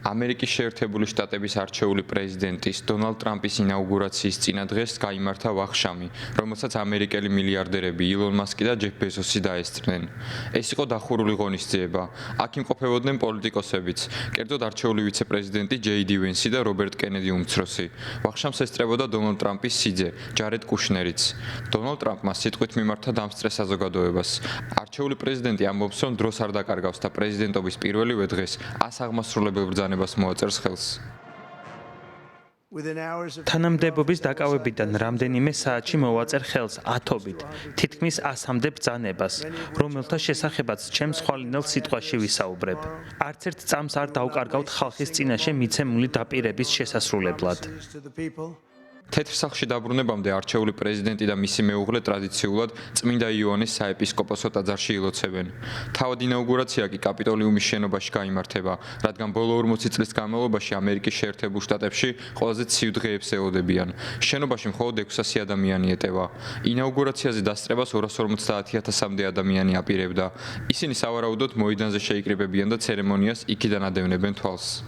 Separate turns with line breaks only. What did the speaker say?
ამერიკის შეერთებული შტატების არჩეული პრეზიდენტის დონალდ ტრამპის ინაუგურაციის წინა დღეს გაიმართა ვახშამი, რომელსაც ამერიკელი მილიარდერები ილონ მასკი და ჯეფ ბეზოსი დაესწრნენ. ეს იყო დახურული ღონისძიება. აქ იმყოფებოდნენ პოლიტიკოსებიც, კერძოდ არჩეული ვიცე-პრეზიდენტი ჯეი დი ვენსი და რობერტ კენედი უმცროსი. ვახშამს ესწრებოდა დონალდ ტრამპის სიძე, ჯარედ კუშნერიც. დონალდ ტრამპმა სიტყვით მიმართა დამსწრე საზოგადოებას. არჩეული პრეზიდენტი ამბობს, რომ დროს არ დაკარგავს და პრეზიდენტობის პირველივე დღეს აღმასრულებელ ბრძანებას მოაწერს ხელს.
თანამდებობის დაკავებიდან რამდენიმე საათში მოვაწერ ხელს ათობით, თითქმის 100-მდე ბრძანებას, რომელთა შესახებაც ჩემს ხვალინელ სიტყვაში ვისაუბრებ. არც ერთ წამს არ დავკარგავთ ხალხის წინაშე მიცემული დაპირების შესასრულებლად.
თეთრ სახლში დაბრუნებამდე არჩეული პრეზიდენტი და მისი მეუღლე ტრადიციულად წმინდა იოანეს საეპისკოპოსო ტაძარში ილოცებენ. თავად ინაუგურაცია კი კაპიტოლიუმის შენობაში გაიმართება, რადგან ბოლო 40 წლის განმავლობაში ამერიკის შეერთებულ შტატებში ყველაზე ცივ დღეებს ეოდებიან. შენობაში მხოლოდ 600 ადამიანი ეტევა. ინაუგურაციაზე დასწრებას 250,000-მდე ადამიანი აპირებდა. ისინი სავარაუდოდ მოედანზე შეიკრიბებიან და ცერემონიას იქიდან ადევნებენ თვალს.